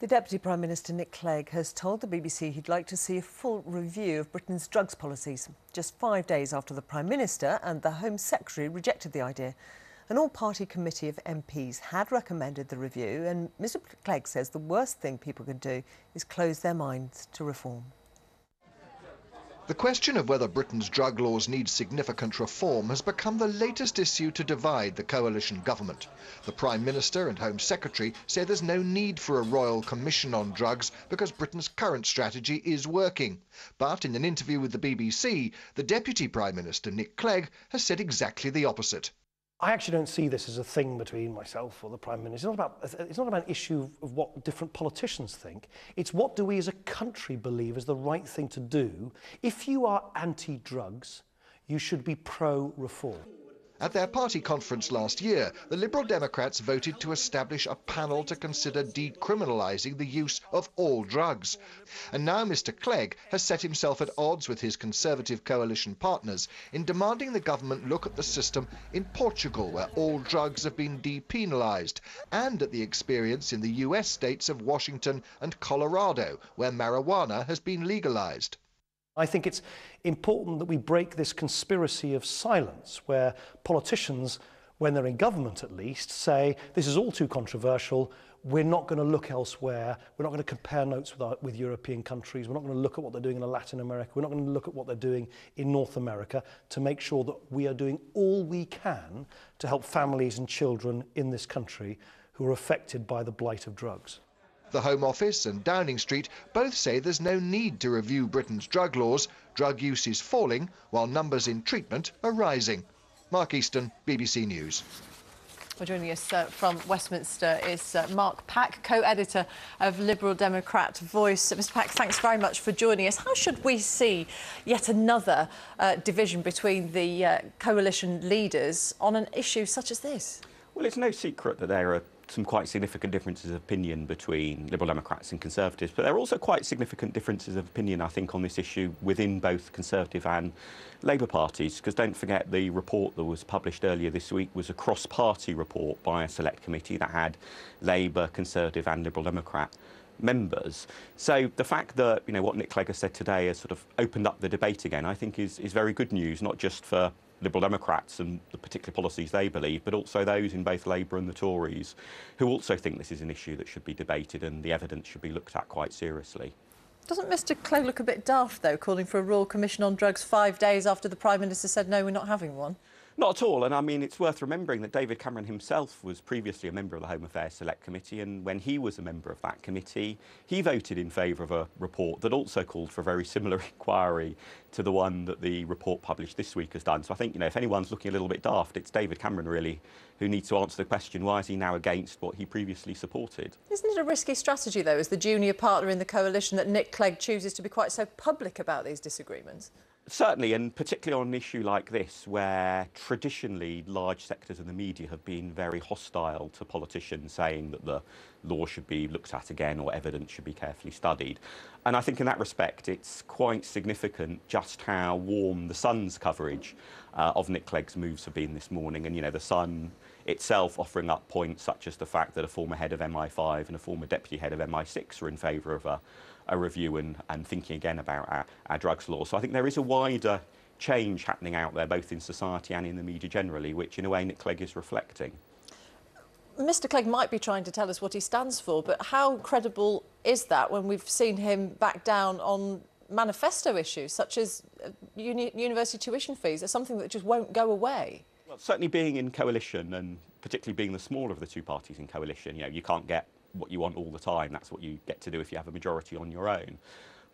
The Deputy Prime Minister Nick Clegg has told the BBC he'd like to see a full review of Britain's drugs policies, just 5 days after the Prime Minister and the Home Secretary rejected the idea. An all-party committee of MPs had recommended the review, and Mr Clegg says the worst thing people can do is close their minds to reform. The question of whether Britain's drug laws need significant reform has become the latest issue to divide the coalition government. The Prime Minister and Home Secretary say there's no need for a royal commission on drugs because Britain's current strategy is working. But in an interview with the BBC, the Deputy Prime Minister, Nick Clegg, has said exactly the opposite. I actually don't see this as a thing between myself or the Prime Minister. It's not about an issue of what different politicians think. It's what do we as a country believe is the right thing to do. If you are anti-drugs, you should be pro-reform. At their party conference last year, the Liberal Democrats voted to establish a panel to consider decriminalising the use of all drugs. And now Mr Clegg has set himself at odds with his Conservative coalition partners in demanding the government look at the system in Portugal, where all drugs have been depenalised, and at the experience in the US states of Washington and Colorado, where marijuana has been legalised. I think it's important that we break this conspiracy of silence where politicians, when they're in government at least, say this is all too controversial, we're not going to look elsewhere, we're not going to compare notes with European countries, we're not going to look at what they're doing in Latin America, we're not going to look at what they're doing in North America to make sure that we are doing all we can to help families and children in this country who are affected by the blight of drugs. The Home Office and Downing Street both say there's no need to review Britain's drug laws. Drug use is falling, while numbers in treatment are rising. Mark Easton, BBC News. Well, joining us from Westminster is Mark Pack, co-editor of Liberal Democrat Voice. Mr Pack, thanks very much for joining us. How should we see yet another division between the coalition leaders on an issue such as this? Well, it's no secret that there are some quite significant differences of opinion between Liberal Democrats and Conservatives, but there are also quite significant differences of opinion, I think, on this issue within both Conservative and Labour parties, because don't forget the report that was published earlier this week was a cross-party report by a select committee that had Labour, Conservative and Liberal Democrat members. So the fact that, what Nick Clegg has said today has sort of opened up the debate again, I think is very good news, not just for Liberal Democrats and the particular policies they believe, but also those in both Labour and the Tories who also think this is an issue that should be debated and the evidence should be looked at quite seriously. Doesn't Mr Clegg look a bit daft, though, calling for a Royal Commission on drugs 5 days after the Prime Minister said, no, we're not having one? Not at all, and I mean, it's worth remembering that David Cameron himself was previously a member of the Home Affairs Select Committee, and when he was a member of that committee, he voted in favour of a report that also called for a very similar inquiry to the one that the report published this week has done. So I think, if anyone's looking a little bit daft, it's David Cameron, really, who needs to answer the question, why is he now against what he previously supported? Isn't it a risky strategy, though, as the junior partner in the coalition, that Nick Clegg chooses to be quite so public about these disagreements? Certainly, and particularly on an issue like this, where traditionally large sectors of the media have been very hostile to politicians saying that the law should be looked at again or evidence should be carefully studied. And I think in that respect, it's quite significant just how warm the Sun's coverage of Nick Clegg's moves have been this morning. And, the Sun itself offering up points such as the fact that a former head of MI5 and a former deputy head of MI6 are in favour of a review and thinking again about our drugs law. So I think there is a wider change happening out there, both in society and in the media generally, which in a way Nick Clegg is reflecting. Mr Clegg might be trying to tell us what he stands for, but how credible is that when we've seen him back down on manifesto issues such as university tuition fees? It's something that just won't go away. Well, certainly being in coalition, and particularly being the smaller of the two parties in coalition, you can't get what you want all the time. That's what you get to do if you have a majority on your own.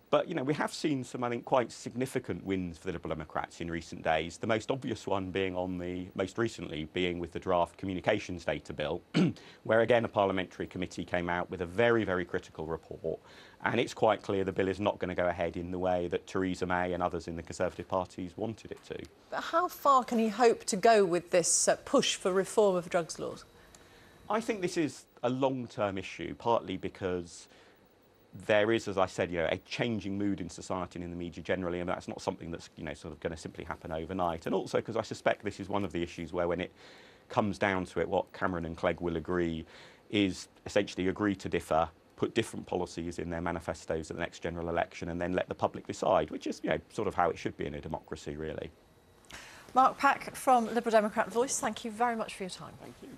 But, we have seen some, I think, quite significant wins for the Liberal Democrats in recent days. The most obvious one being most recently being with the draft communications data bill, where again a parliamentary committee came out with a very, very critical report. And it's quite clear the bill is not going to go ahead in the way that Theresa May and others in the Conservative parties wanted it to. But how far can he hope to go with this push for reform of drugs laws? I think this is a long-term issue, partly because there is, as I said, a changing mood in society and in the media generally, and that's not something that's, sort of going to simply happen overnight. And also because I suspect this is one of the issues where, when it comes down to it, what Cameron and Clegg will agree is essentially agree to differ, put different policies in their manifestos at the next general election and then let the public decide, which is, sort of how it should be in a democracy, really. Mark Pack from Liberal Democrat Voice, thank you very much for your time. Thank you.